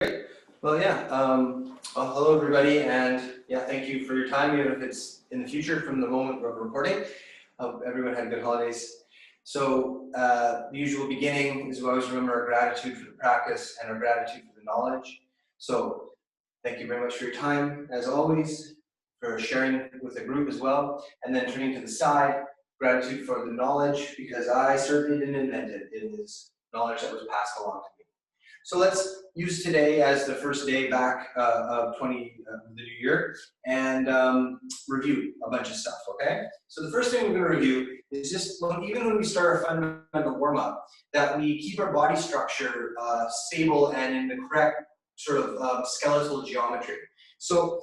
Great. Well, yeah. Well, hello, everybody, and yeah, thank you for your time, even if it's in the future from the moment of recording. Hope everyone had good holidays. So, the usual beginning is we always remember our gratitude for the practice and our gratitude for the knowledge. So, thank you very much for your time, as always, for sharing with the group as well, and then turning to the side, gratitude for the knowledge, because I certainly didn't invent it. It is knowledge that was passed along to me. So let's use today as the first day back of the new year and review a bunch of stuff, okay? So the first thing we're gonna review is just, even when we start our fundamental warm-up, that we keep our body structure stable and in the correct sort of skeletal geometry. So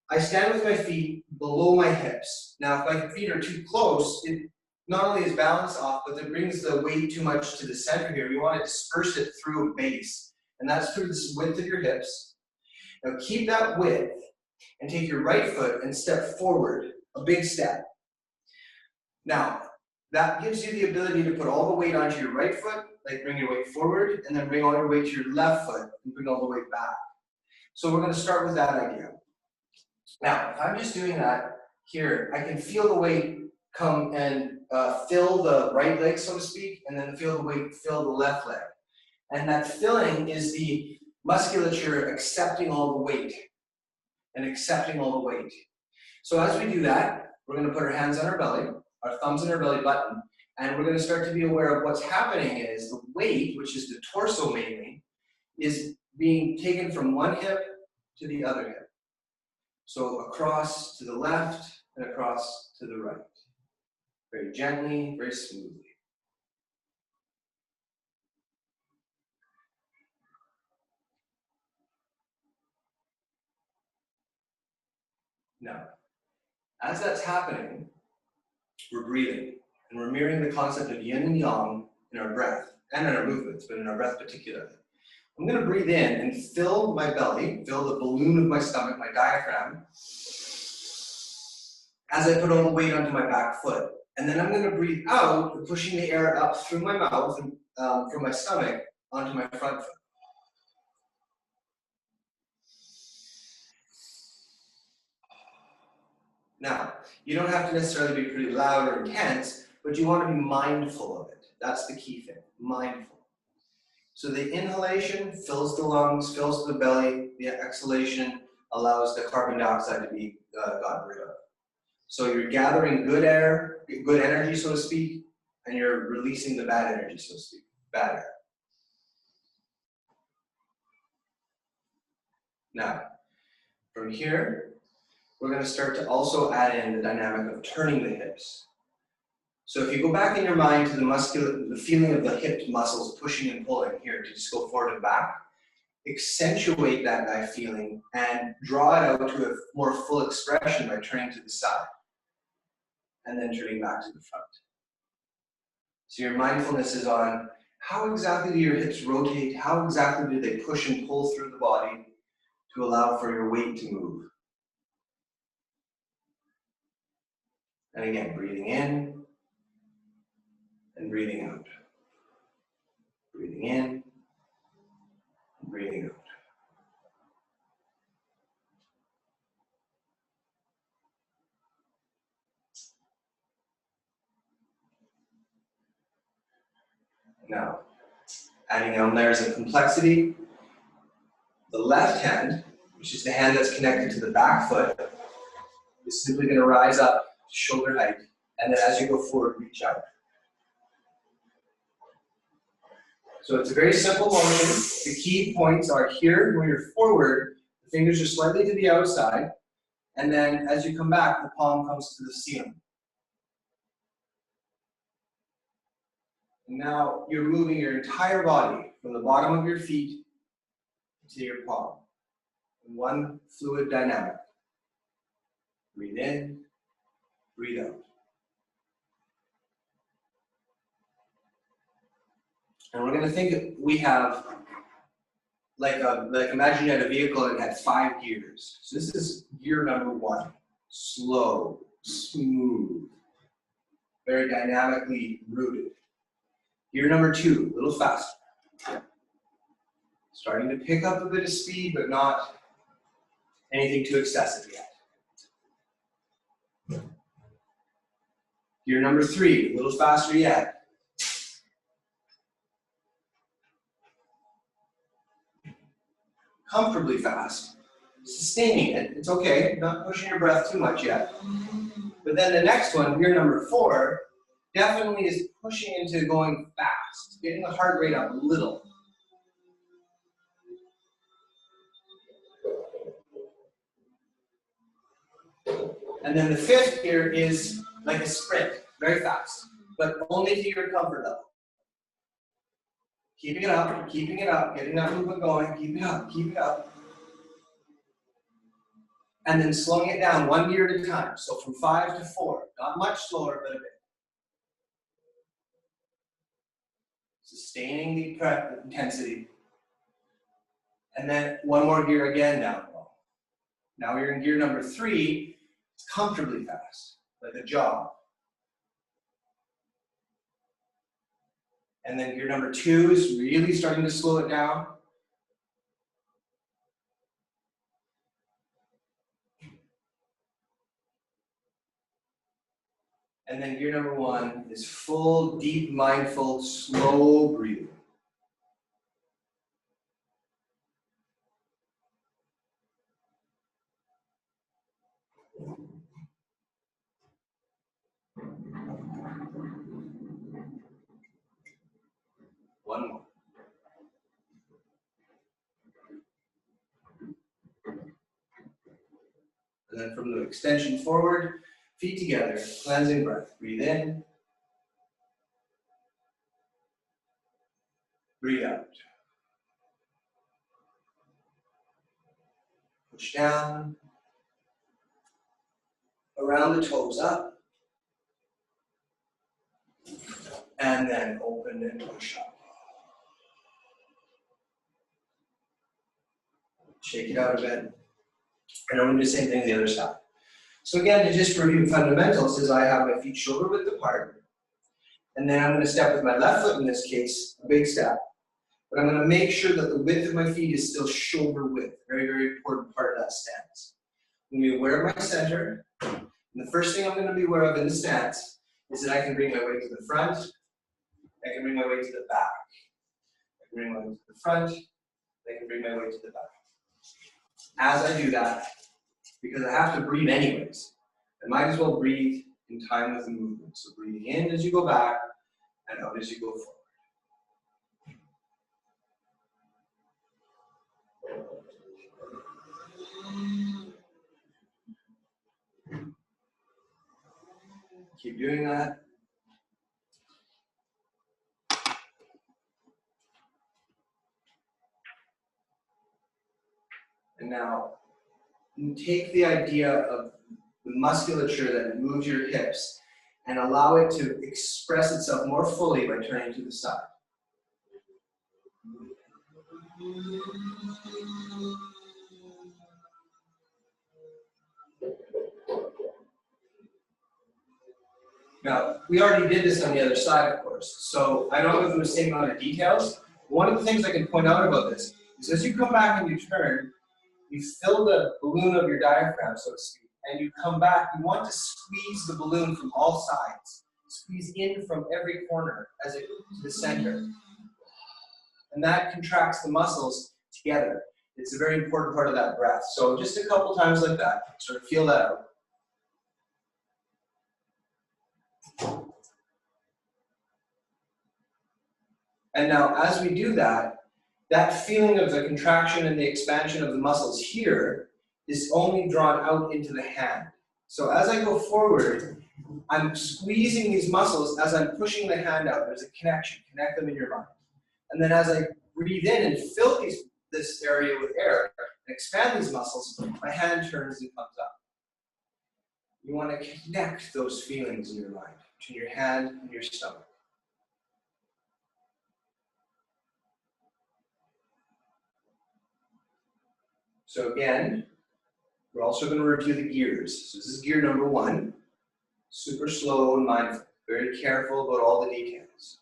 I stand with my feet below my hips. Now, if my feet are too close, it not only is balance off, but it brings the weight too much to the center here. You want to disperse it through a base, and that's through this width of your hips. Now keep that width and take your right foot and step forward, a big step. Now, that gives you the ability to put all the weight onto your right foot, like bring your weight forward, and then bring all your weight to your left foot and bring all the weight back. So we're going to start with that idea. Now, if I'm just doing that here, I can feel the weight come and fill the right leg, so to speak, and then feel the weight fill the left leg. And that filling is the musculature accepting all the weight and accepting all the weight. So as we do that, we're going to put our hands on our belly, our thumbs in our belly button, and we're going to start to be aware of what's happening is the weight, which is the torso mainly, is being taken from one hip to the other hip. So across to the left and across to the right. Very gently, very smoothly. Now, as that's happening, we're breathing, and we're mirroring the concept of yin and yang in our breath, and in our movements, but in our breath particularly. I'm going to breathe in and fill my belly, fill the balloon of my stomach, my diaphragm, as I put all the weight onto my back foot. And then I'm going to breathe out, pushing the air up through my mouth and from my stomach onto my front foot. Now, you don't have to necessarily be pretty loud or intense, but you want to be mindful of it. That's the key thing, mindful. So the inhalation fills the lungs, fills the belly. The exhalation allows the carbon dioxide to be gotten rid of. So you're gathering good air, good energy, so to speak, and you're releasing the bad energy, so to speak, bad air. Now, from here, we're going to start to also add in the dynamic of turning the hips. So if you go back in your mind to the feeling of the hip muscles pushing and pulling here to just go forward and back, accentuate that feeling and draw it out to a more full expression by turning to the side and then turning back to the front. So your mindfulness is on how exactly do your hips rotate, how exactly do they push and pull through the body to allow for your weight to move. And again, breathing in and breathing out. Breathing in and breathing out. Now, adding on layers of complexity, the left hand, which is the hand that's connected to the back foot, is simply going to rise up to shoulder height, and then as you go forward, reach out. So it's a very simple motion. The key points are here, when you're forward, the fingers are slightly to the outside, and then as you come back, the palm comes to the ceiling. And now you're moving your entire body from the bottom of your feet to your palm in one fluid dynamic. Breathe in, breathe out. And we're going to think we have, like imagine you had a vehicle and it had 5 gears. So this is gear number 1, slow, smooth, very dynamically rooted. Gear number 2, a little faster. Starting to pick up a bit of speed, but not anything too excessive yet. Gear number 3, a little faster yet. Comfortably fast. Sustaining it, it's okay, not pushing your breath too much yet. But then the next one, gear number 4, definitely is pushing into going fast, getting the heart rate up a little. And then the 5th gear is like a sprint, very fast, but only to your comfort level. Keeping it up, getting that movement going, keep it up. And then slowing it down 1 gear at a time. So from 5 to 4, not much slower, but a bit. Sustaining the intensity. And then 1 more gear again down low. Now you're in gear number 3, it's comfortably fast, like a jog. And then gear number 2 is really starting to slow it down. And then gear number 1 is full, deep, mindful, slow breathing. One more. And then from the extension forward, feet together, cleansing breath. Breathe in. Breathe out. Push down. Around the toes up. And then open and push up. Shake it out a bit. And I'm going to do the same thing on the other side. So again, to just review fundamentals, is I have my feet shoulder width apart. And then I'm going to step with my left foot in this case, a big step. But I'm going to make sure that the width of my feet is still shoulder width. Very, very important part of that stance. I'm going to be aware of my center. And the first thing I'm going to be aware of in the stance is that I can bring my weight to the front. I can bring my weight to the back. I can bring my weight to the front. I can bring my weight to the back. As I do that, because I have to breathe anyways, I might as well breathe in time with the movement. So breathing in as you go back and out as you go forward. Keep doing that. And now, take the idea of the musculature that moves your hips and allow it to express itself more fully by turning to the side. Now, we already did this on the other side, of course, so I don't go through the same amount of details. One of the things I can point out about this is as you come back and you turn, you fill the balloon of your diaphragm, so to speak, and you come back, you want to squeeze the balloon from all sides. Squeeze in from every corner as it to the center. And that contracts the muscles together. It's a very important part of that breath. So just a couple times like that, sort of feel that out. And now as we do that, that feeling of the contraction and the expansion of the muscles here is only drawn out into the hand. So as I go forward, I'm squeezing these muscles as I'm pushing the hand out. There's a connection, connect them in your mind. And then as I breathe in and fill this area with air and expand these muscles, my hand turns and comes up. You want to connect those feelings in your mind between your hand and your stomach. So again, we're also going to review the gears. So this is gear number 1. Super slow and mindful. Very careful about all the details.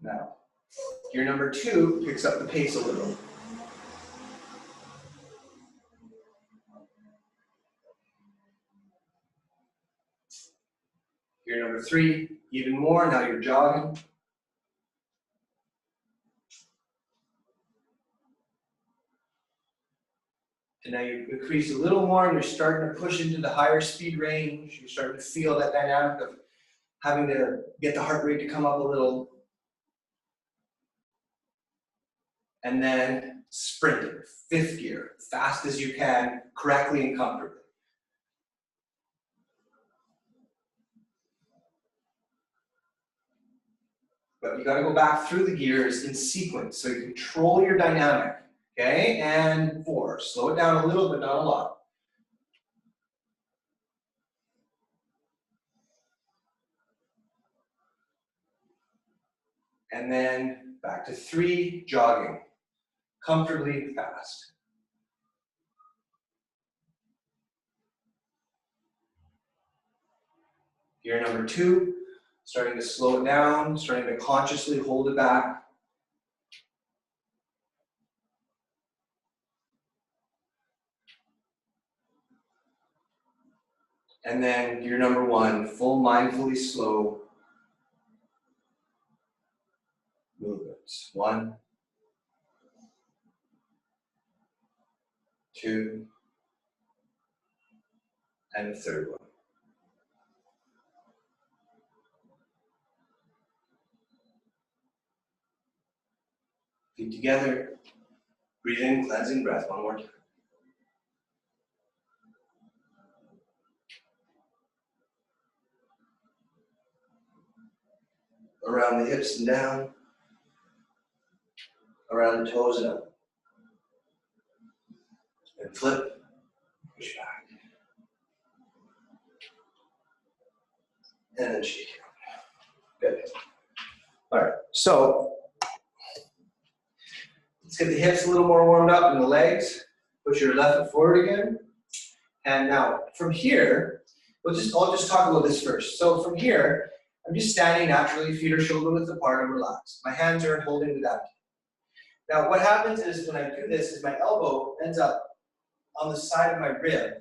Now, gear number 2 picks up the pace a little. Gear number 3, even more, now you're jogging. And now you increase a little more and you're starting to push into the higher speed range. You're starting to feel that dynamic of having to get the heart rate to come up a little. And then sprinting, 5th gear, fast as you can, correctly and comfortably. But you gotta go back through the gears in sequence so you control your dynamic, okay? And 4, slow it down a little, but not a lot. And then back to 3, jogging, comfortably fast. Gear number 2, starting to slow it down, starting to consciously hold it back. And then gear number 1, full mindfully slow movements. 1, 2, and the 3rd one. Feet together, breathe in, cleansing breath, one more time. Around the hips and down, around the toes and up. And flip, push back. And then shake it out. Good. All right, so let's get the hips a little more warmed up and the legs. Push your left foot forward again. And now from here, I'll just talk about this first. So from here, I'm just standing naturally, feet are shoulder width apart and relaxed. My hands are holding the down. Now what happens is when I do this is my elbow ends up on the side of my rib,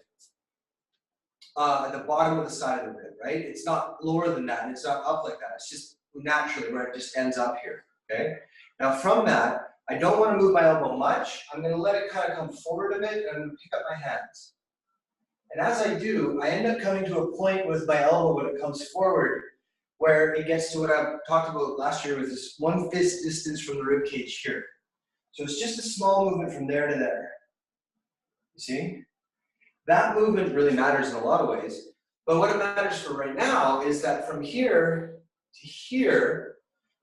at the bottom of the side of the rib, right? It's not lower than that, and it's not up like that. It's just naturally where it just ends up here, okay? Now from that, I don't want to move my elbow much. I'm going to let it kind of come forward a bit, and I'm going to pick up my hands. And as I do, I end up coming to a point with my elbow when it comes forward where it gets to what I talked about last year with this 1 fist distance from the rib cage here. So it's just a small movement from there to there. You see? That movement really matters in a lot of ways. But what it matters for right now is that from here to here,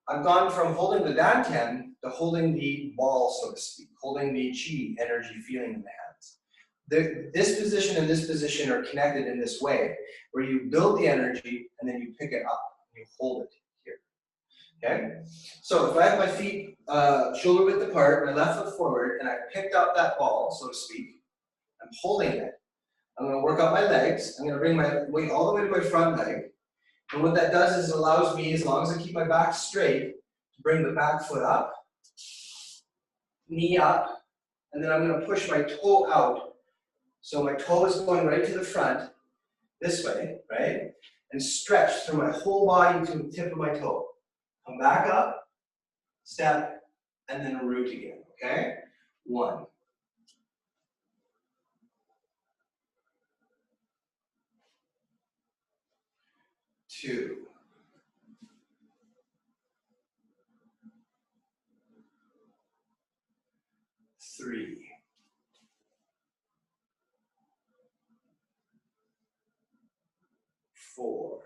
I've gone from holding the dantian to holding the ball, so to speak, holding the chi, energy, feeling in the hands. This position and this position are connected in this way, where you build the energy and then you pick it up and you hold it here. Okay? So if I have my feet shoulder width apart, my left foot forward, and I picked up that ball, so to speak, I'm holding it. I'm going to work out my legs. I'm going to bring my weight all the way to my front leg. And what that does is it allows me, as long as I keep my back straight, to bring the back foot up, knee up, and then I'm going to push my toe out. So my toe is going right to the front, this way, right? And stretch through my whole body to the tip of my toe. Come back up, step, and then root again, okay? 1. 2. 3. 4.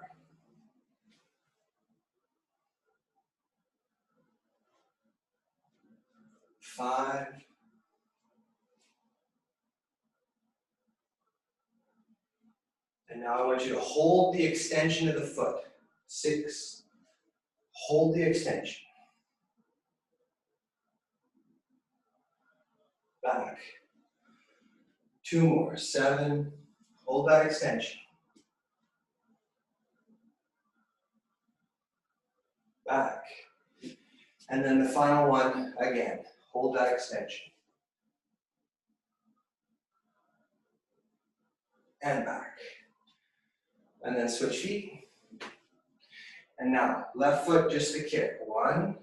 5. And now I want you to hold the extension of the foot. 6. Hold the extension. Back. 2 more. 7. Hold that extension. Back. And then the final one, again, hold that extension. And back. And then switch feet. And now, left foot, just the kick. 1,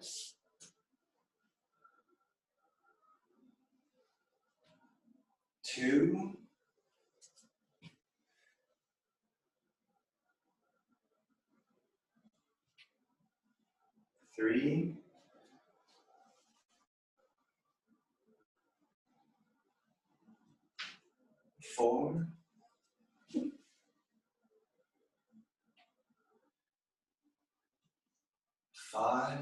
2, 3, 4, 5,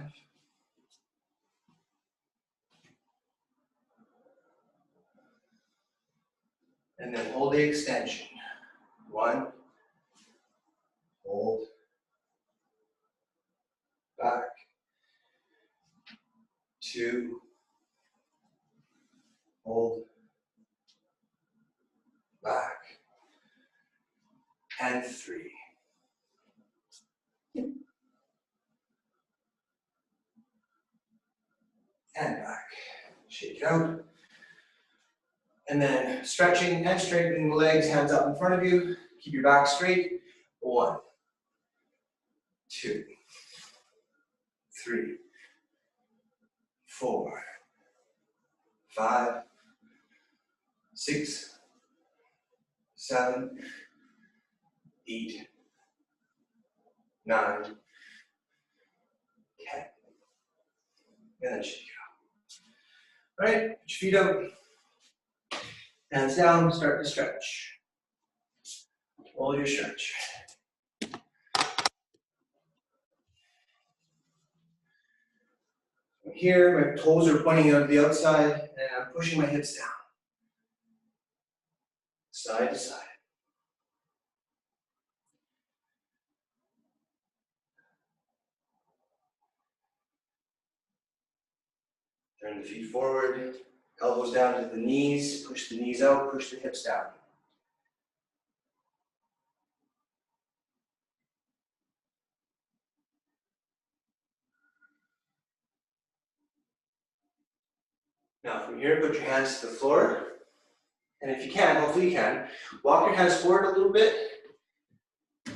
and then hold the extension. 1, hold, back, 2, hold, back, and 3. And back. Shake it out. And then stretching and straightening the legs, hands up in front of you. Keep your back straight. 1, 2, 3, 4, 5, 6, 7, 8, 9, 10. And then shake it out. All right, put your feet up. Hands down, start to stretch. Hold your stretch. Here, my toes are pointing out to the outside, and I'm pushing my hips down. Side to side. Turn the feet forward, elbows down to the knees, push the knees out, push the hips down. Now from here, put your hands to the floor. And if you can, hopefully you can, walk your hands forward a little bit,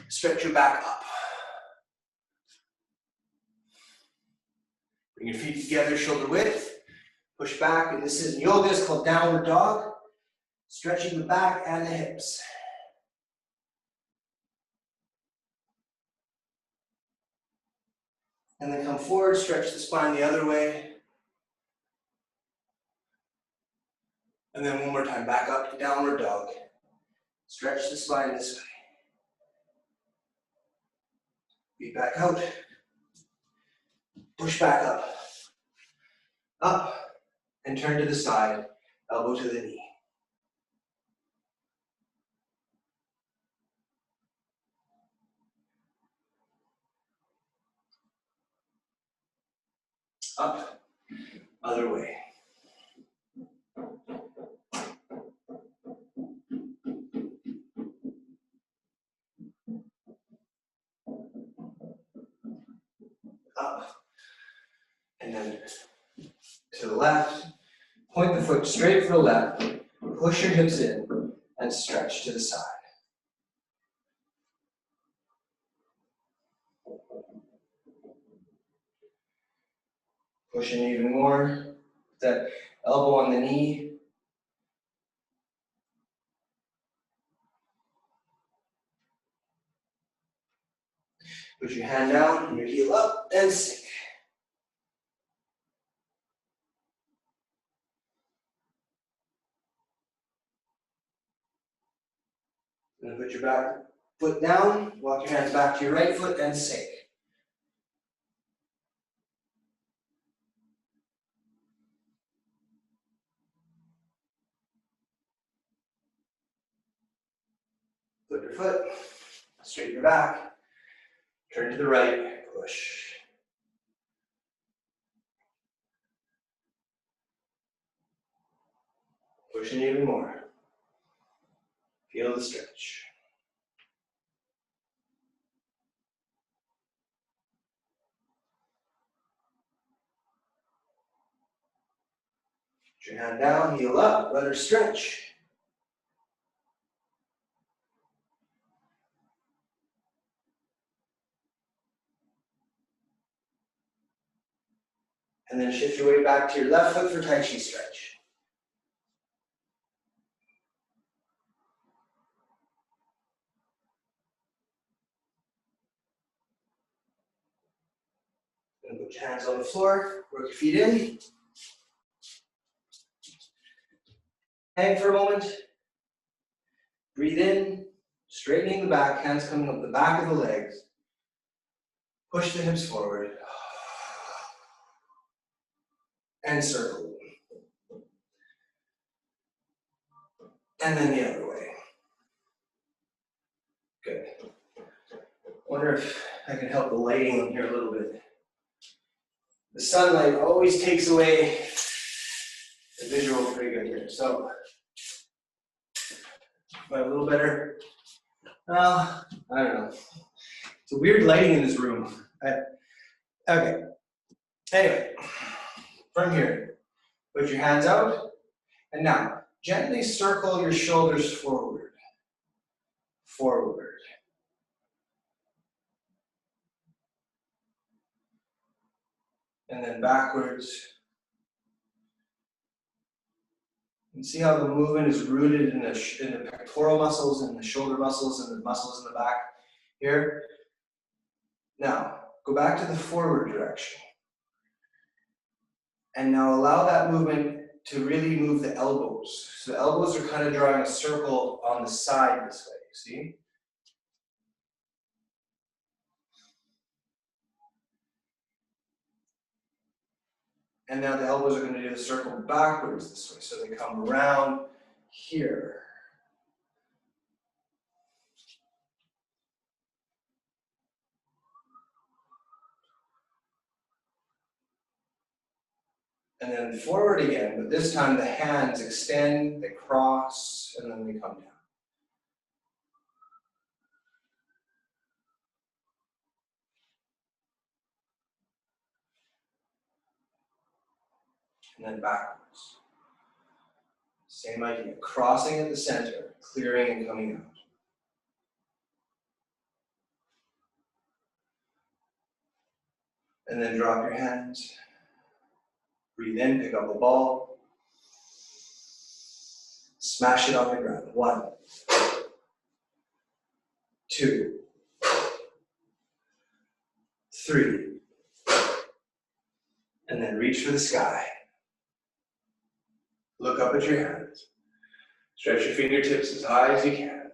stretch your back up. Bring your feet together, shoulder width, push back, and this is in yoga, it's called downward dog. Stretching the back and the hips. And then come forward, stretch the spine the other way. And then one more time, back up to downward dog. Stretch the spine this way. Feet back out. Push back up. Up, and turn to the side, elbow to the knee. Up, other way. Up, and then to the left. Point the foot straight for the left. Push your hips in and stretch to the side. Push in even more. That elbow on the knee. Put your hand down and your heel up and sink. And put your back foot down, walk your hands back to your right foot and sink. Flip your foot, straighten your back, turn to the right, push. Push in even more. Feel the stretch. Put your hand down, heel up, let her stretch. And then shift your weight back to your left foot for Tai Chi stretch. And put your hands on the floor, work your feet in. Hang for a moment. Breathe in, straightening the back, hands coming up the back of the legs. Push the hips forward. And circle. And then the other way. Good. Wonder if I can help the lighting on here a little bit. The sunlight always takes away the visual pretty good here. So, a little better. Well, I don't know. It's a weird lighting in this room. Okay. Anyway, from here, put your hands out. And now, gently circle your shoulders forward. Forward. And then backwards. And see how the movement is rooted in the pectoral muscles and the shoulder muscles and the muscles in the back here. Now, go back to the forward direction. And now allow that movement to really move the elbows. So the elbows are kind of drawing a circle on the side this way, see? And now the elbows are going to do the circle backwards this way. So they come around here. And then forward again, but this time the hands extend, they cross, and then they come down. And then backwards. Same idea, crossing at the center, clearing and coming out. And then drop your hands. Breathe in, pick up the ball. Smash it on the ground. 1, 2, 3. And then reach for the sky. Look up at your hands. Stretch your fingertips as high as you can.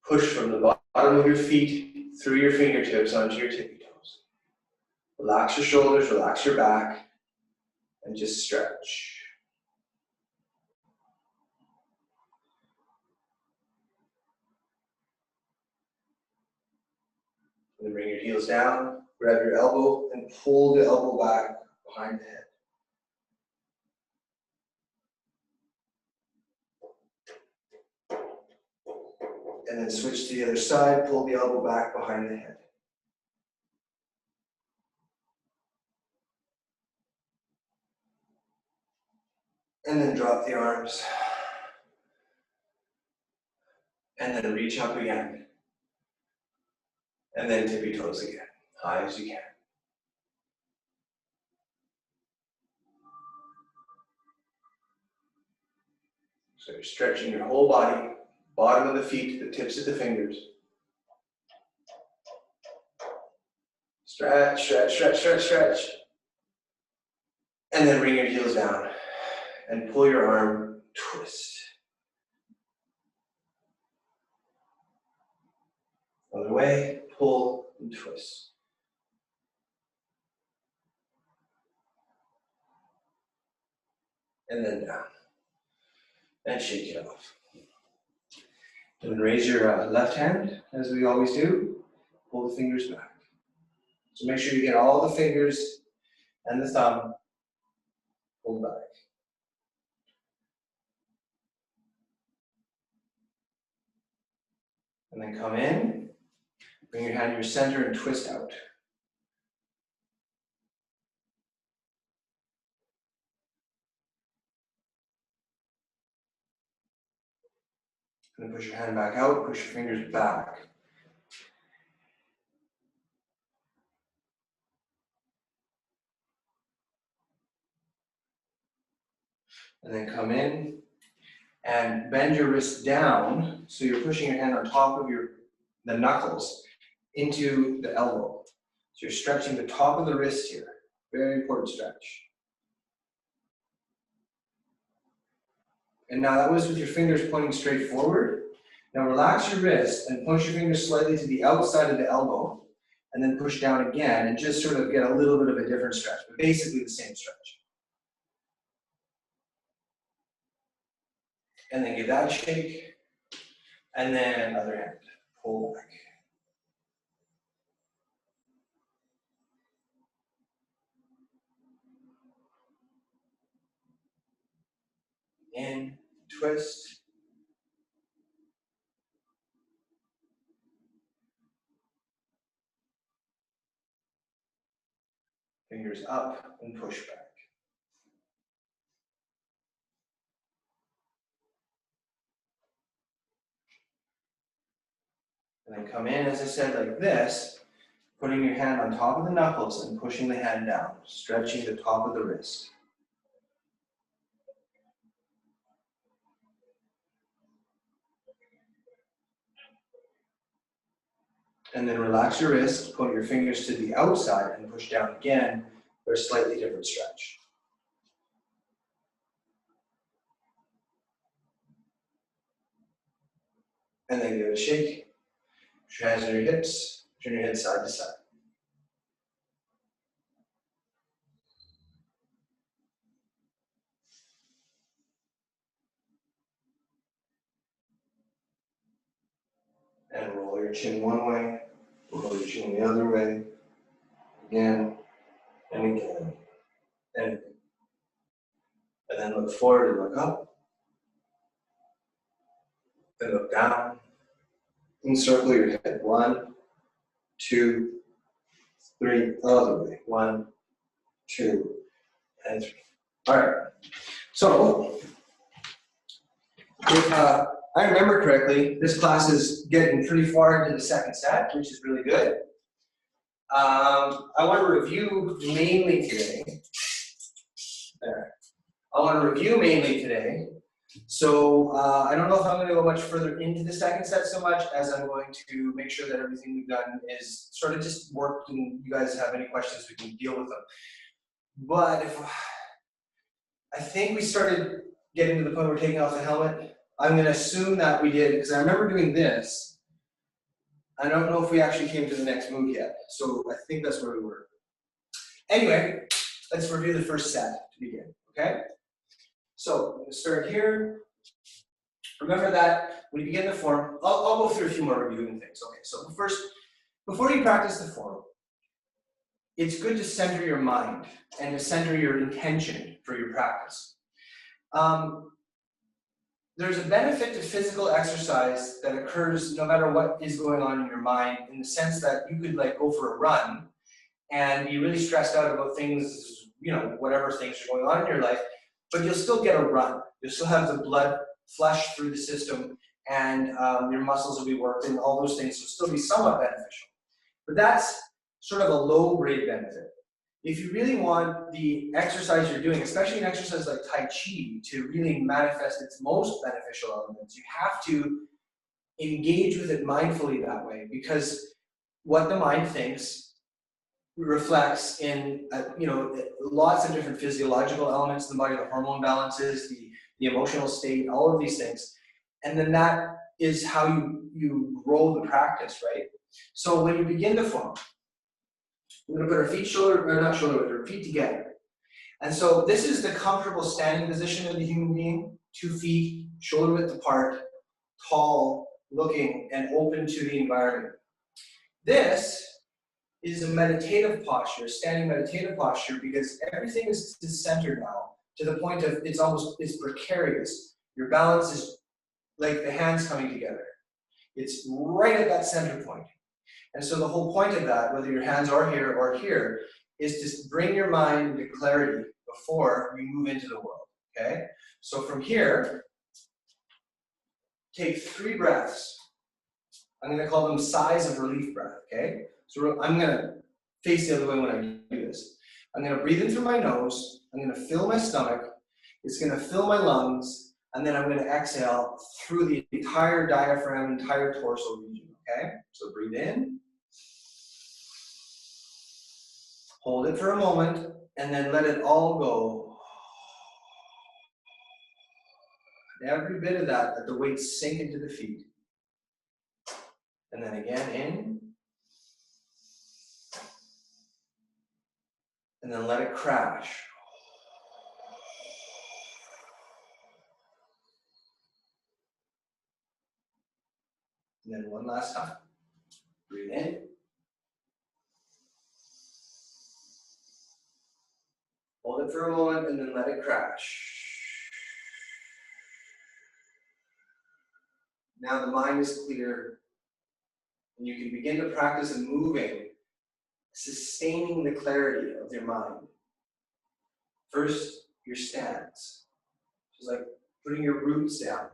Push from the bottom of your feet through your fingertips onto your tippy toes. Relax your shoulders, relax your back, and just stretch. And then bring your heels down, grab your elbow, and pull the elbow back behind the head. And then switch to the other side, pull the elbow back behind the head. And then drop the arms. And then reach up again. And then tippy toes again, high as you can. So you're stretching your whole body, bottom of the feet to the tips of the fingers. Stretch, stretch, stretch, stretch, stretch. And then bring your heels down and pull your arm, twist. Other way, pull and twist. And then down. And shake it off. And then raise your left hand, as we always do. Pull the fingers back. So make sure you get all the fingers and the thumb pulled back. And then come in, bring your hand to your center and twist out. And then push your hand back out, push your fingers back. And then come in and bend your wrist down, so you're pushing your hand on top of the knuckles into the elbow. So you're stretching the top of the wrist here. Very important stretch. And now that was with your fingers pointing straight forward. Now relax your wrist and push your fingers slightly to the outside of the elbow, and then push down again and just sort of get a little bit of a different stretch, but basically the same stretch. And then give that a shake. And then other hand, pull back. In, twist. Fingers up and push back. And then come in, as I said, like this, putting your hand on top of the knuckles and pushing the hand down, stretching the top of the wrist. And then relax your wrist, point your fingers to the outside and push down again for a slightly different stretch. And then give it a shake. Put your hands on your hips, turn your head side to side. And roll your chin one way, roll your chin the other way, again, and again, and then look forward and look up, then look down, and circle your head. 1, 2, 3, other way. 1, 2, and 3. All right. So, if I remember correctly, this class is getting pretty far into the second set, which is really good. I want to review mainly today. There. I want to review mainly today. So I don't know if I'm going to go much further into the second set so much as I'm going to make sure that everything we've done is sort of just worked, and you guys have any questions, we can deal with them. But I think we started getting to the point where we're taking off the helmet. I'm going to assume that we did, because I remember doing this. I don't know if we actually came to the next move yet. So I think that's where we were. Anyway, let's review the first set to begin, okay? So I'm going to start here. Remember that when you begin the form, I'll go through a few more reviewing things. Okay, so first, before you practice the form, it's good to center your mind and to center your intention for your practice. There's a benefit to physical exercise that occurs no matter what is going on in your mind, in the sense that you could like go for a run and be really stressed out about things, you know, whatever things are going on in your life, but you'll still get a run. You'll still have the blood flush through the system, and your muscles will be worked, and all those things will still be somewhat beneficial. But that's sort of a low-grade benefit. If you really want the exercise you're doing, especially an exercise like Tai Chi, to really manifest its most beneficial elements, you have to engage with it mindfully that way, because what the mind thinks reflects in you know, lots of different physiological elements in the body, the hormone balances, the emotional state, all of these things. And then that is how you grow the practice, right? So when you begin to form, we're going to put our feet our feet together. And so this is the comfortable standing position of the human being, 2 feet, shoulder width apart, tall, looking, and open to the environment. This is a meditative posture, standing meditative posture, because everything is centered now to the point of it's precarious. Your balance is like the hands coming together. It's right at that center point. And so the whole point of that, whether your hands are here or here, is to bring your mind into clarity before you move into the world, okay? So from here, take 3 breaths. I'm going to call them sighs of relief breath, okay? So I'm going to face the other way when I do this. I'm going to breathe in through my nose. I'm going to fill my stomach. It's going to fill my lungs. And then I'm going to exhale through the entire diaphragm, entire torso region, okay? So breathe in. Hold it for a moment, and then let it all go. Every bit of that, let the weight sink into the feet. And then again, in. And then let it crash. And then one last time. Breathe in. Hold it for a moment, and then let it crash. Now the mind is clear, and you can begin to practice moving, sustaining the clarity of your mind. First, your stance, which is like putting your roots down.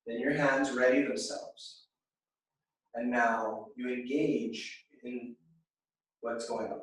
Then your hands ready themselves. And now you engage in what's going on.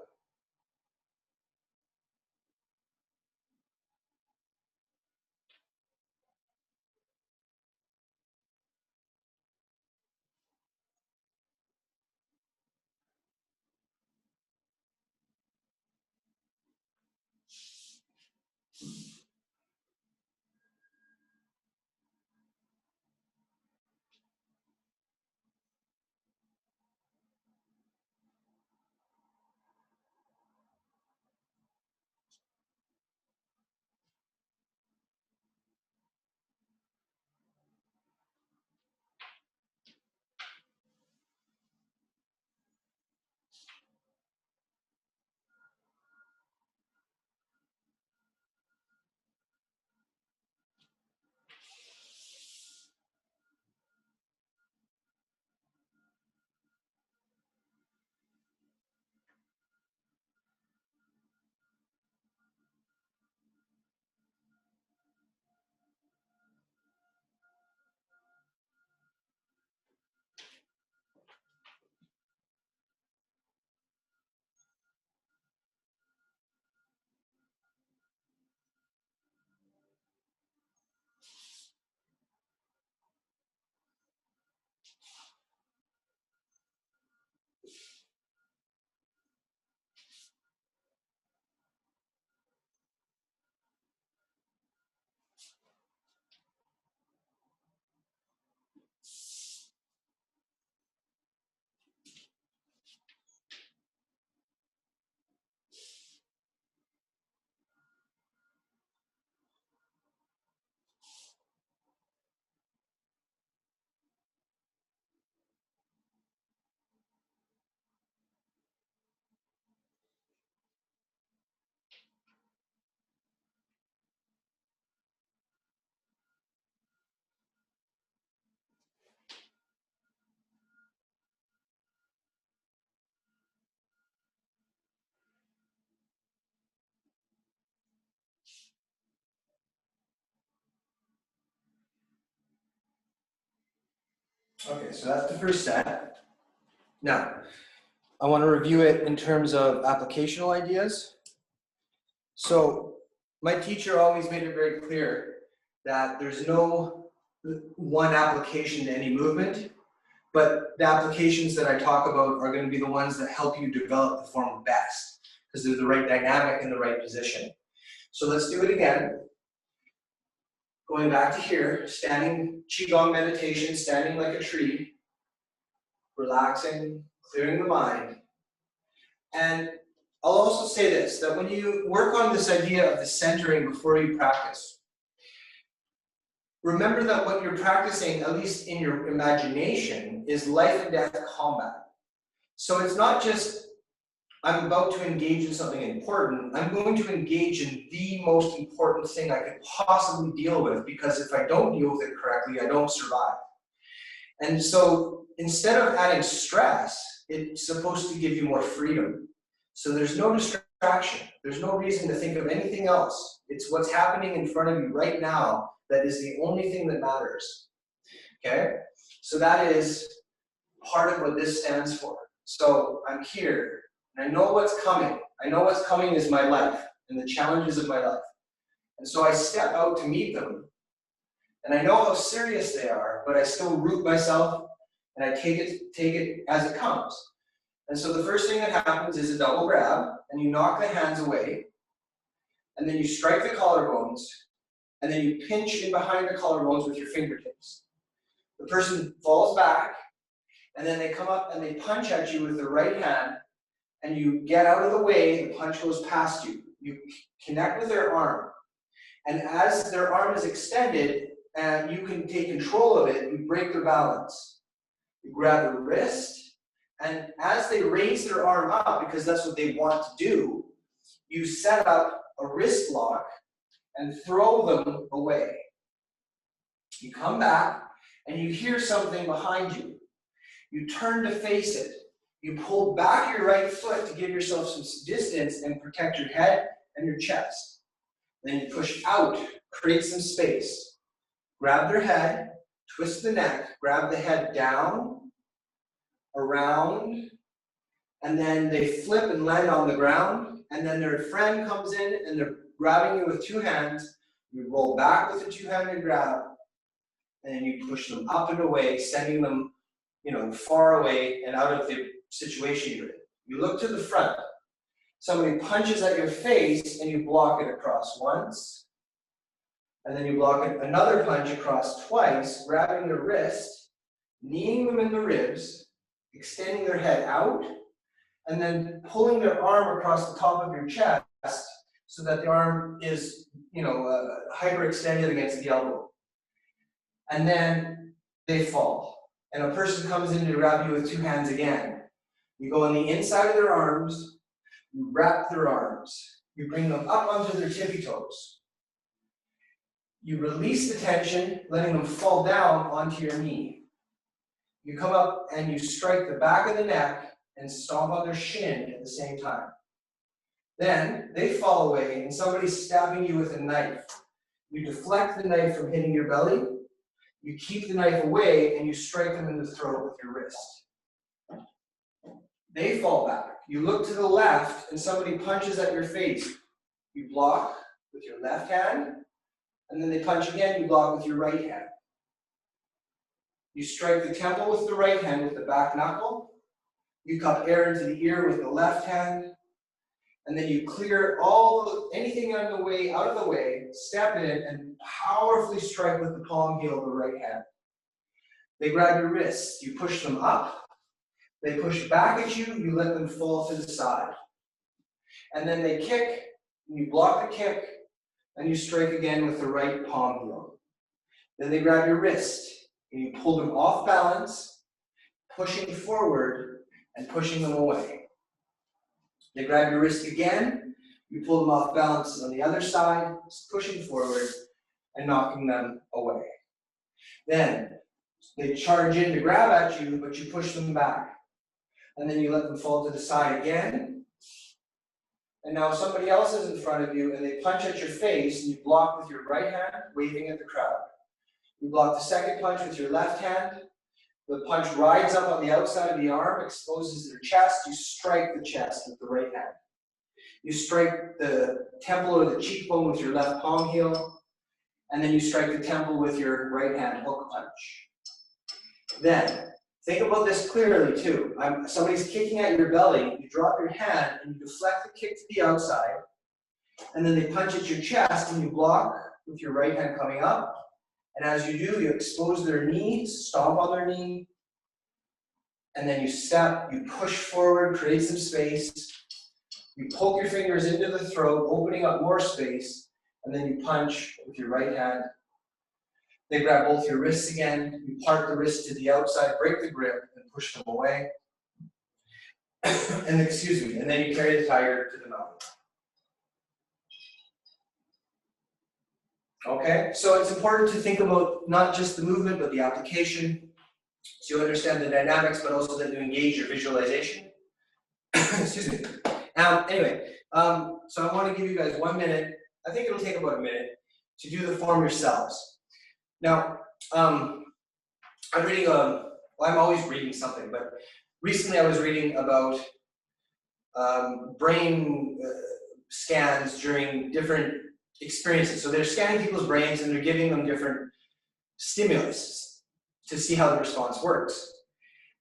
Okay, so that's the first set. Now, I want to review it in terms of applicational ideas. So, my teacher always made it very clear that there's no one application to any movement, but the applications that I talk about are going to be the ones that help you develop the form best, because they're the right dynamic and the right position. So let's do it again. Going back to here, standing Qigong meditation, standing like a tree, relaxing, clearing the mind. And I'll also say this, that when you work on this idea of the centering before you practice, remember that what you're practicing, at least in your imagination, is life and death combat. So it's not just, I'm about to engage in something important, I'm going to engage in the most important thing I could possibly deal with, because if I don't deal with it correctly, I don't survive. And so instead of adding stress, it's supposed to give you more freedom. So there's no distraction. There's no reason to think of anything else. It's what's happening in front of you right now that is the only thing that matters. okay? So that is part of what this stands for. So I'm here, and I know what's coming. I know what's coming is my life and the challenges of my life. And so I step out to meet them. And I know how serious they are, but I still root myself and I take it as it comes. And so the first thing that happens is a double grab, and you knock the hands away, and then you strike the collarbones, and then you pinch in behind the collarbones with your fingertips. The person falls back, and then they come up and they punch at you with the right hand, and you get out of the way, the punch goes past you. You connect with their arm. And as their arm is extended, and you can take control of it, you break their balance. You grab their wrist, and as they raise their arm up, because that's what they want to do, you set up a wrist lock and throw them away. You come back, and you hear something behind you. You turn to face it. You pull back your right foot to give yourself some distance and protect your head and your chest. Then you push out, create some space. Grab their head, twist the neck, grab the head down, around, and then they flip and land on the ground, and then their friend comes in and they're grabbing you with two hands. You roll back with a two-handed grab, and then you push them up and away, sending them, far away and out of the situation you're in. You look to the front. Somebody punches at your face, and you block it across once, and then you block it, another punch across twice, grabbing their wrist, kneeing them in the ribs, extending their head out, and then pulling their arm across the top of your chest so that the arm is, hyperextended against the elbow. And then they fall. And a person comes in to grab you with two hands again. You go on the inside of their arms, you wrap their arms, you bring them up onto their tippy toes. You release the tension, letting them fall down onto your knee. You come up and you strike the back of the neck and stomp on their shin at the same time. Then they fall away and somebody's stabbing you with a knife. You deflect the knife from hitting your belly, you keep the knife away, and you strike them in the throat with your wrist. They fall back. You look to the left and somebody punches at your face. You block with your left hand, and then they punch again, you block with your right hand. You strike the temple with the right hand with the back knuckle. You cup air into the ear with the left hand. And then you clear anything out of the way, step in, and powerfully strike with the palm heel of the right hand. They grab your wrists. You push them up. They push back at you. You let them fall to the side. And then they kick. And you block the kick. And you strike again with the right palm heel. Then they grab your wrist. And you pull them off balance, pushing forward and pushing them away. They grab your wrist again, you pull them off balance on the other side, pushing forward and knocking them away. Then they charge in to grab at you, but you push them back. And then you let them fall to the side again. And now somebody else is in front of you and they punch at your face and you block with your right hand, waving at the crowd. You block the second punch with your left hand. The punch rides up on the outside of the arm, exposes their chest. You strike the chest with the right hand. You strike the temple or the cheekbone with your left palm heel, and then you strike the temple with your right hand hook punch. Then, think about this clearly too. Somebody's kicking at your belly, you drop your hand and you deflect the kick to the outside, and then they punch at your chest and you block with your right hand coming up. And as you do, you expose their knees, stomp on their knee, and then you step, you push forward, create some space, you poke your fingers into the throat, opening up more space, and then you punch with your right hand. They grab both your wrists again, you part the wrist to the outside, break the grip, and push them away. And then you carry the tiger to the mountain. Okay, so it's important to think about not just the movement, but the application, so you understand the dynamics, but also that you engage your visualization. Excuse me. So I want to give you guys 1 minute, I think it'll take about a minute, to do the form yourselves. Now, I'm reading, well, I'm always reading something, but recently I was reading about brain scans during different experiences. So they're scanning people's brains and they're giving them different stimulus to see how the response works.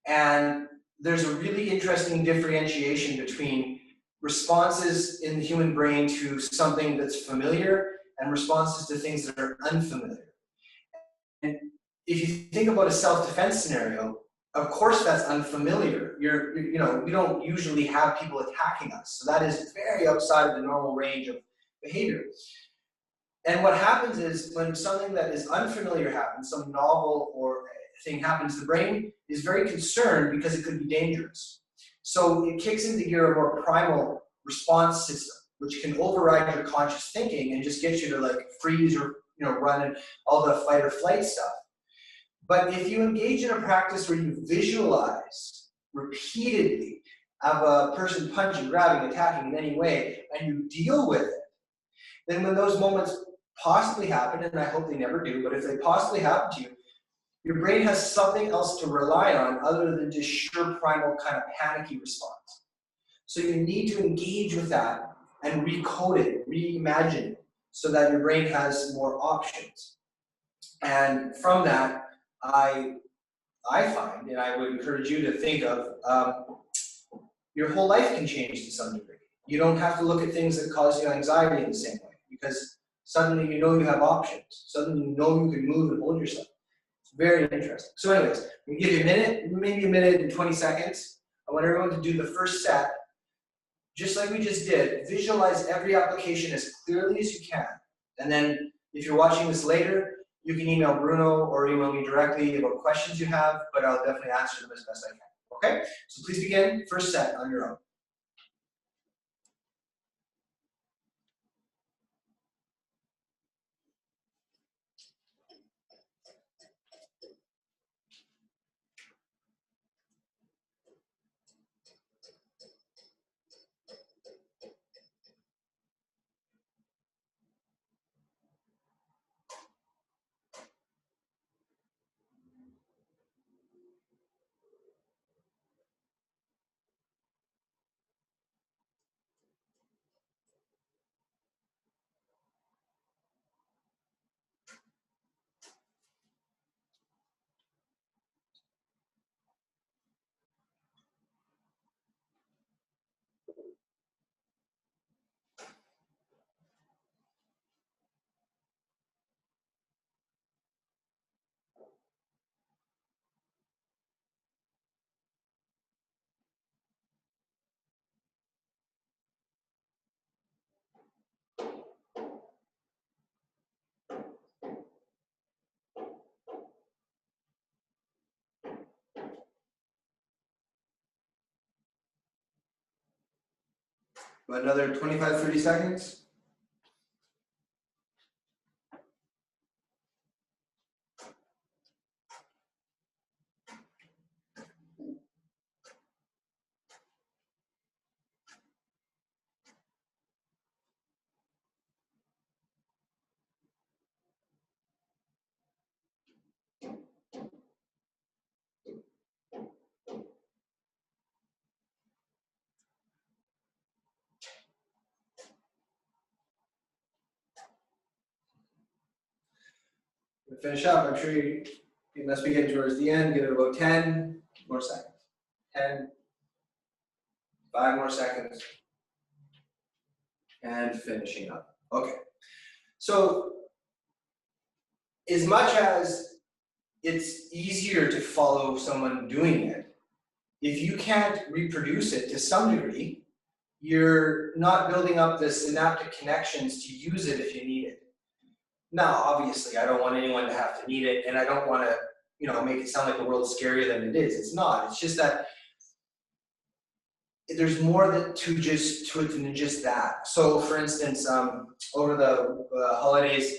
And there's a really interesting differentiation between responses in the human brain to something that's familiar and responses to things that are unfamiliar. And if you think about a self-defense scenario, of course that's unfamiliar. You know, we don't usually have people attacking us. So that is very outside of the normal range of behavior. And what happens is when something that is unfamiliar happens, some novel or thing happens, the brain is very concerned because it could be dangerous. So it kicks into gear a more primal response system, which can override your conscious thinking and just get you to like freeze or run and all the fight or flight stuff. But if you engage in a practice where you visualize repeatedly of a person punching, grabbing, attacking in any way, and you deal with it, then when those moments possibly happen, and I hope they never do, but if they possibly happen to you, your brain has something else to rely on other than just sure primal kind of panicky response. So you need to engage with that and recode it, reimagine it, so that your brain has more options. And from that, I find, and I would encourage you to think of, your whole life can change to some degree. You don't have to look at things that cause you anxiety in the same way, because suddenly you know you have options. Suddenly you know you can move and hold yourself. It's very interesting. So anyways, we give you a minute, maybe a minute and 20 seconds. I want everyone to do the first set. Just like we just did, visualize every application as clearly as you can. And then if you're watching this later, you can email Bruno or email me directly about questions you have, but I'll definitely answer them as best I can. Okay? So please begin, first set on your own. About another 25, 30 seconds. To finish up, I'm sure you must be getting towards the end. Give it about 10 more seconds. 10, 5 more seconds, and finishing up. Okay. So as much as it's easier to follow someone doing it, if you can't reproduce it to some degree, you're not building up the synaptic connections to use it if you need it. Now, obviously, I don't want anyone to have to need it, and I don't want to, make it sound like the world's scarier than it is. It's not. It's just that there's more to it than just that. So, for instance, over the holidays,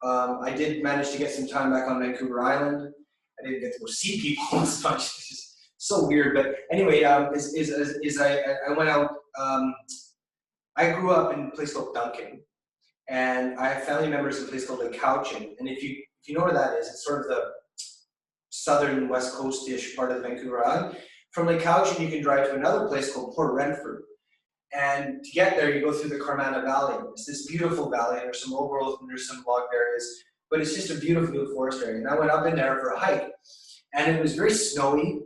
I did manage to get some time back on Vancouver Island. I didn't get to go see people as much. It's just so weird. But anyway, I went out. I grew up in a place called Duncan, and I have family members in a place called the Cowichan. And if you know where that is, it's sort of the southern west coast-ish part of Vancouver Island. From Lake Cowichan, you can drive to another place called Port Renfrew. And to get there, you go through the Carmana Valley. It's this beautiful valley. There's some old growth and there's some log areas, but it's just a beautiful forest area. And I went up in there for a hike, and it was very snowy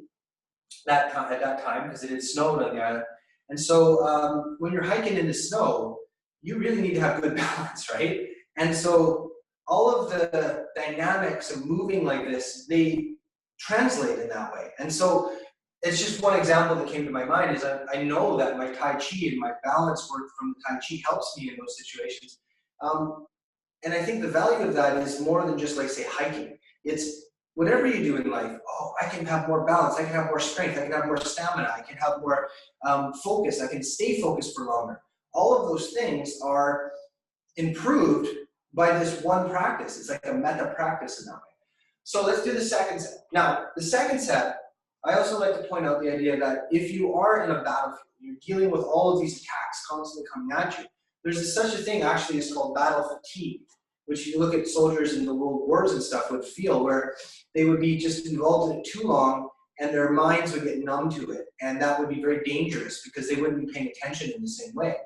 at that time because it had snowed on the island. And so when you're hiking in the snow, you really need to have good balance, right? And so all of the dynamics of moving like this, they translate in that way. And so it's just one example that came to my mind is I know that my Tai Chi and my balance work from Tai Chi helps me in those situations. And I think the value of that is more than just like say hiking. It's whatever you do in life, oh, I can have more balance, I can have more strength, I can have more stamina, I can have more focus, I can stay focused for longer. All of those things are improved by this one practice. It's like a meta practice in that way. So let's do the second set. Now, the second set, I also like to point out the idea that if you are in a battlefield, you're dealing with all of these attacks constantly coming at you, there's such a thing actually is called battle fatigue, which if you look at soldiers in the world wars and stuff would feel where they would be just involved in it too long and their minds would get numb to it. And that would be very dangerous because they wouldn't be paying attention in the same way.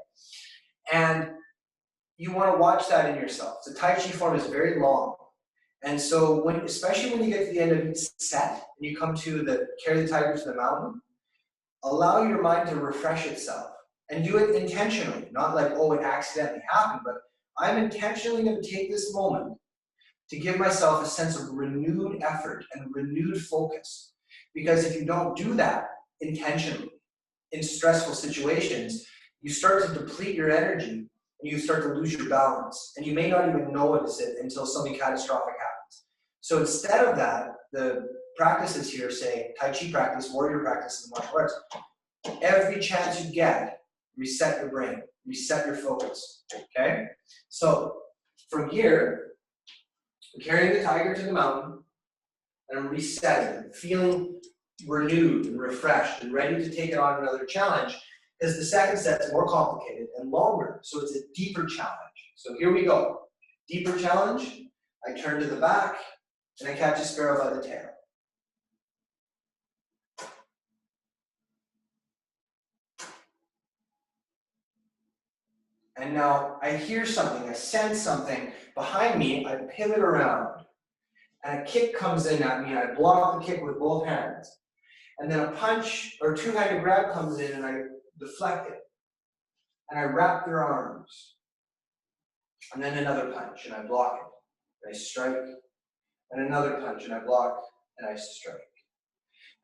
And you want to watch that in yourself. The Tai Chi form is very long. And so especially when you get to the end of each set and you come to the carry the tiger to the mountain, allow your mind to refresh itself and do it intentionally, not like, oh, it accidentally happened, but I'm intentionally going to take this moment to give myself a sense of renewed effort and renewed focus. Because if you don't do that intentionally in stressful situations, you start to deplete your energy and you start to lose your balance. And you may not even notice it until something catastrophic happens. So instead of that, the practices here say, Tai Chi practice, warrior practice, and martial arts, every chance you get, reset your brain, reset your focus, okay? So from here, I'm carrying the tiger to the mountain, and I'm resetting, feeling renewed and refreshed and ready to take it on another challenge, because the second set's more complicated and longer, so it's a deeper challenge. So here we go. Deeper challenge, I turn to the back, and I catch a sparrow by the tail. And now I hear something, I sense something behind me, I pivot around, and a kick comes in at me, and I block the kick with both hands. And then a punch or two-handed grab comes in, and I deflect it. And I wrap their arms. And then another punch, and I block it. And I strike. And another punch, and I block, and I strike.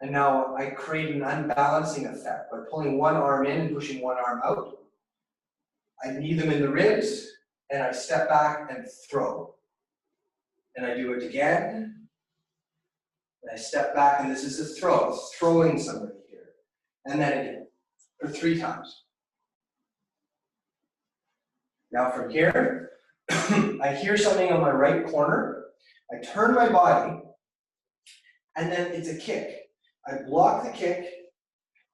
And now I create an unbalancing effect by pulling one arm in and pushing one arm out. I knee them in the ribs, and I step back and throw. And I do it again. And I step back, and this is a throw. It's throwing somebody here. And then again, for 3 times. Now from here, I hear something on my right corner. I turn my body, and then it's a kick. I block the kick,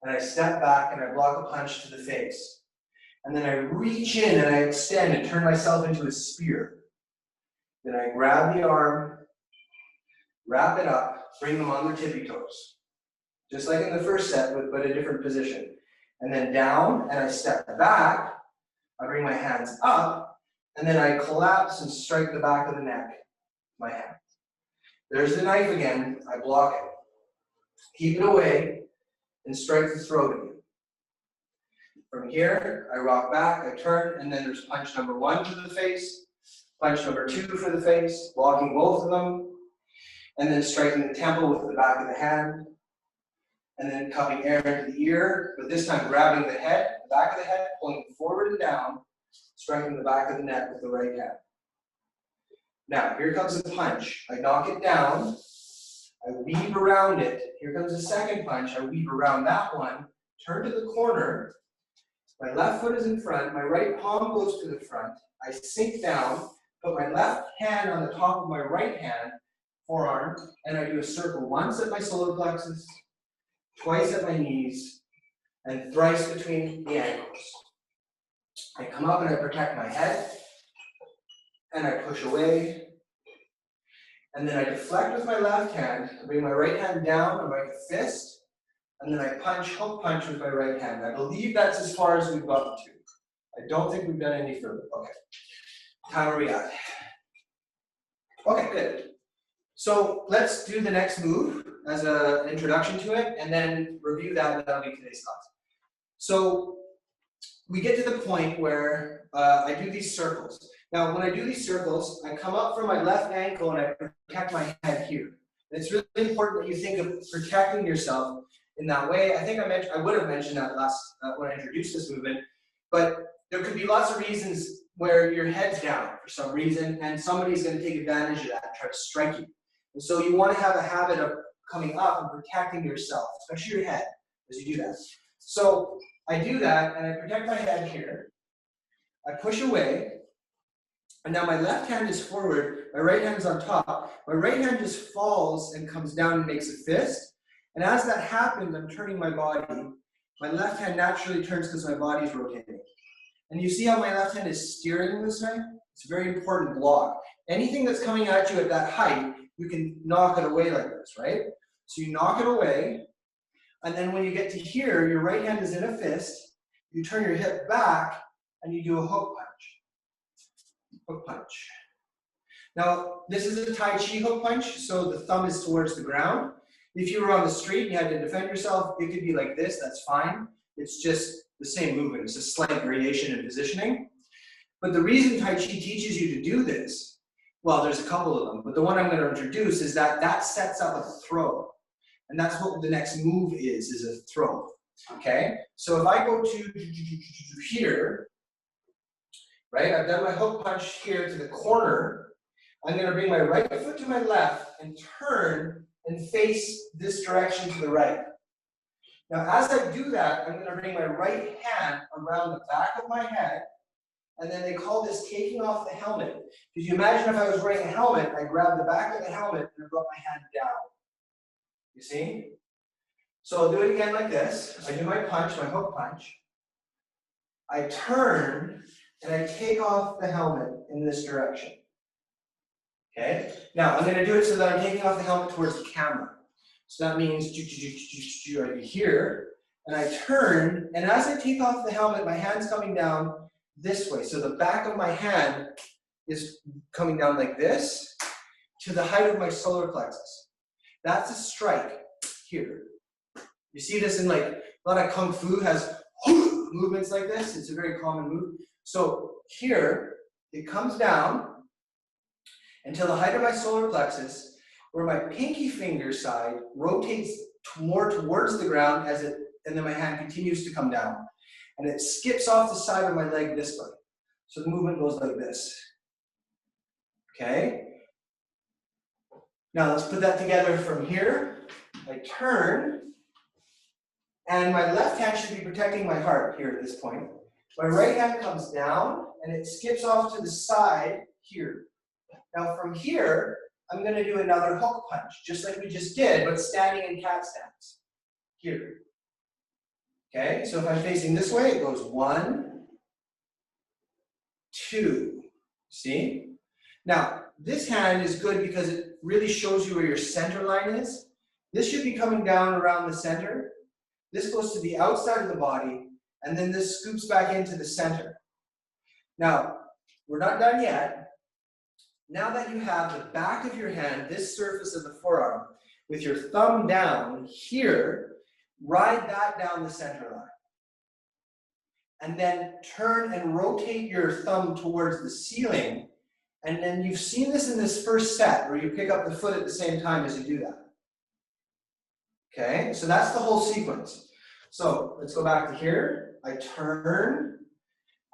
and I step back, and I block a punch to the face. And then I reach in, and I extend and turn myself into a spear. Then I grab the arm, wrap it up, bring them on their tippy toes. Just like in the first set, but a different position. And then down, and I step back, I bring my hands up, and then I collapse and strike the back of the neck with my hand. There's the knife again, I block it. Keep it away, and strike the throat again. From here, I rock back, I turn, and then there's punch number 1 to the face, punch number 2 for the face, blocking both of them, and then striking the temple with the back of the hand, and then cupping air into the ear, but this time grabbing the head, the back of the head, pulling it forward and down, striking the back of the neck with the right hand. Now, here comes the punch. I knock it down, I weave around it. Here comes the second punch. I weave around that one, turn to the corner. My left foot is in front, my right palm goes to the front. I sink down, put my left hand on the top of my right hand, forearm, and I do a circle once at my solar plexus, twice at my knees, and thrice between the ankles. I come up and I protect my head, and I push away, and then I deflect with my left hand, I bring my right hand down and make a fist, and then I punch, hook punch with my right hand. I believe that's as far as we've gotten to. I don't think we've done any further. Okay, how are we at? Okay, good. So let's do the next move as an introduction to it, and then review that, and that'll be today's class. So we get to the point where I do these circles. Now, when I do these circles, I come up from my left ankle and I protect my head here. And it's really important that you think of protecting yourself in that way. I think I would have mentioned that last when I introduced this movement, but there could be lots of reasons where your head's down for some reason, and somebody's going to take advantage of that and try to strike you. And so you want to have a habit of coming up and protecting yourself, especially your head, as you do that. So I do that, and I protect my head here. I push away, and now my left hand is forward, my right hand is on top. My right hand just falls and comes down and makes a fist. And as that happens, I'm turning my body. My left hand naturally turns because my body's rotating. And you see how my left hand is steering this way? It's a very important block. Anything that's coming at you at that height, you can knock it away like this, right? So you knock it away, and then when you get to here, your right hand is in a fist, you turn your hip back, and you do a hook punch. Hook punch. Now, this is a Tai Chi hook punch, so the thumb is towards the ground. If you were on the street and you had to defend yourself, it could be like this, that's fine. It's just the same movement, it's a slight variation in positioning. But the reason Tai Chi teaches you to do this, well, there's a couple of them, but the one I'm going to introduce is that that sets up a throw. And that's what the next move is a throw. Okay? So if I go to here, right, I've done my hook punch here to the corner, I'm going to bring my right foot to my left and turn and face this direction to the right. Now, as I do that, I'm going to bring my right hand around the back of my head, and then they call this taking off the helmet. Could you imagine if I was wearing a helmet, I grab the back of the helmet and I brought my hand down? You see? So I'll do it again like this. I do my punch, my hook punch. I turn, and I take off the helmet in this direction. Okay? Now, I'm going to do it so that I'm taking off the helmet towards the camera. So that means I do here, and I turn, and as I take off the helmet, my hand's coming down this way. So the back of my hand is coming down like this to the height of my solar plexus. That's a strike here. You see this in like a lot of Kung Fu has movements like this. It's a very common move. So here, it comes down until the height of my solar plexus, where my pinky finger side rotates more towards the ground and then my hand continues to come down. And it skips off the side of my leg this way. So the movement goes like this. Okay? Now let's put that together from here. I turn, and my left hand should be protecting my heart here at this point. My right hand comes down, and it skips off to the side here. Now from here, I'm going to do another hook punch, just like we just did, but standing in cat stance. Here. Okay, so if I'm facing this way, it goes 1, 2. See? Now, this hand is good because it really shows you where your center line is. This should be coming down around the center. This goes to the outside of the body, and then this scoops back into the center. Now, we're not done yet. Now that you have the back of your hand, this surface of the forearm, with your thumb down here, ride that down the center line. And then turn and rotate your thumb towards the ceiling. And then you've seen this in this first set where you pick up the foot at the same time as you do that. Okay, so that's the whole sequence. So let's go back to here. I turn,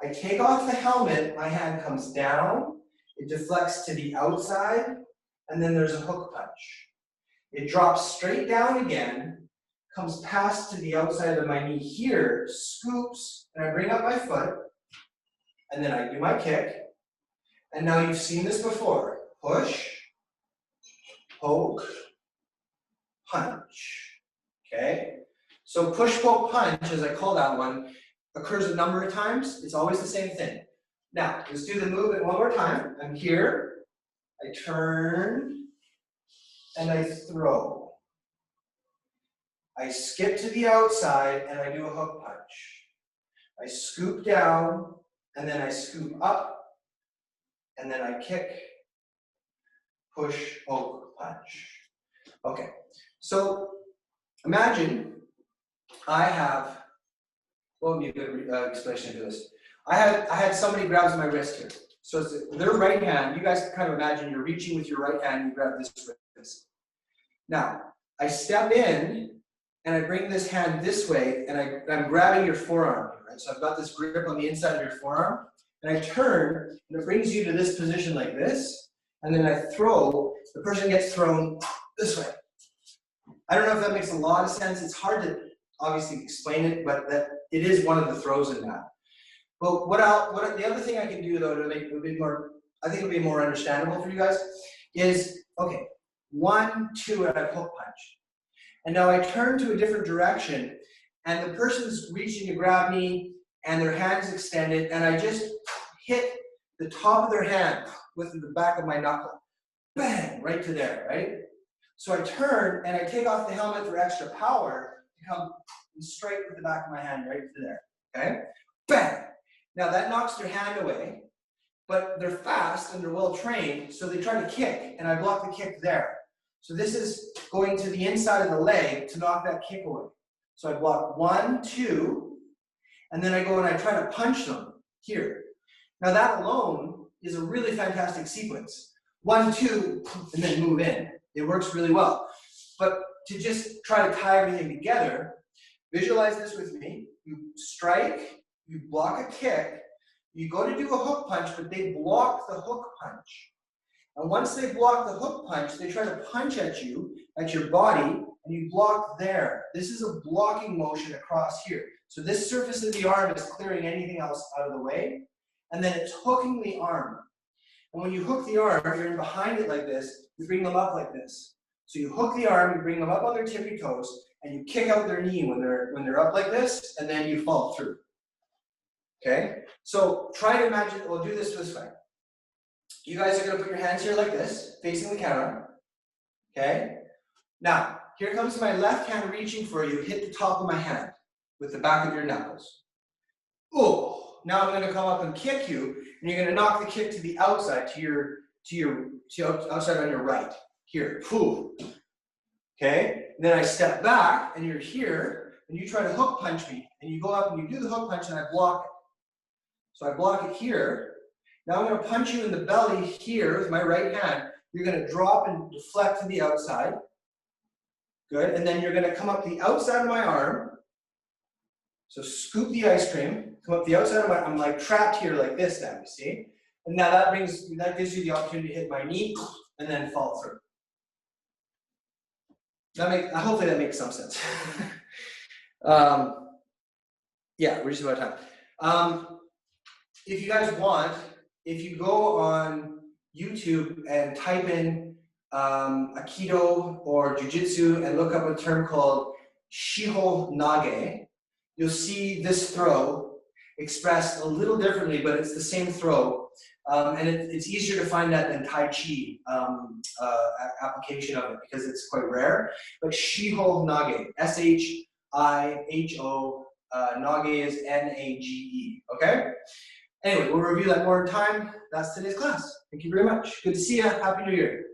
I take off the helmet, my hand comes down, it deflects to the outside, and then there's a hook punch. It drops straight down again, comes past to the outside of my knee here, scoops, and I bring up my foot, and then I do my kick. And now you've seen this before. Push, poke, punch. Okay? So push, poke, punch, as I call that one, occurs a number of times. It's always the same thing. Now, let's do the movement one more time. I'm here. I turn, and I throw. I skip to the outside and I do a hook punch. I scoop down and then I scoop up and then I kick, push, hook, punch. Okay, so imagine I have, what would be a good explanation for this? I had somebody grabs my wrist here. So it's their right hand, you guys can kind of imagine you're reaching with your right hand and you grab this wrist. Now, I step in and I bring this hand this way and I'm grabbing your forearm, right? So I've got this grip on the inside of your forearm and I turn and it brings you to this position like this. And then I throw, the person gets thrown this way. I don't know if that makes a lot of sense. It's hard to obviously explain it, but that it is one of the throws in that. But the other thing I can do though to make it a bit more, I think it'll be more understandable for you guys, is, okay, 1, 2, and I hook punch. And now I turn to a different direction and the person's reaching to grab me and their hand's extended and I just hit the top of their hand with the back of my knuckle. Bang, right to there, right? So I turn and I take off the helmet for extra power to come straight with the back of my hand right to there, okay? Bang! Now that knocks their hand away, but they're fast and they're well trained, so they try to kick and I block the kick there. So this is going to the inside of the leg to knock that kick away. So I block 1, 2, and then I go and I try to punch them here. Now that alone is a really fantastic sequence. 1, 2, and then move in. It works really well. But to just try to tie everything together, visualize this with me. You strike, you block a kick, you go to do a hook punch, but they block the hook punch. And once they block the hook punch, they try to punch at you, at your body, and you block there. This is a blocking motion across here. So this surface of the arm is clearing anything else out of the way, and then it's hooking the arm. And when you hook the arm, you're in behind it like this, you bring them up like this. So you hook the arm, you bring them up on their tippy toes, and you kick out their knee when they're up like this, and then you fall through. Okay? So try to imagine, we'll do this way. You guys are gonna put your hands here like this, facing the camera. Okay? Now, here comes my left hand reaching for you, hit the top of my hand with the back of your knuckles. Oh, now I'm gonna come up and kick you, and you're gonna knock the kick to the outside, to your outside on your right. Here, poof. Okay? And then I step back, and you're here, and you try to hook punch me, and you go up and you do the hook punch, and I block it. So I block it here. Now I'm going to punch you in the belly here with my right hand. You're going to drop and deflect to the outside. Good. And then you're going to come up the outside of my arm. So scoop the ice cream, come up the outside of my, I'm like trapped here like this now, you see? And now that gives you the opportunity to hit my knee and then fall through. Hopefully that makes some sense. Yeah, we're just about time. If you guys want, if you go on YouTube and type in Aikido or Jiu-Jitsu and look up a term called Shiho Nage, you'll see this throw expressed a little differently, but it's the same throw. And it's easier to find that than Tai Chi application of it because it's quite rare. But Shiho Nage, S-H-I-H-O, Nage is N-A-G-E, okay? Anyway, we'll review that more in time. That's today's class. Thank you very much. Good to see you. Happy New Year.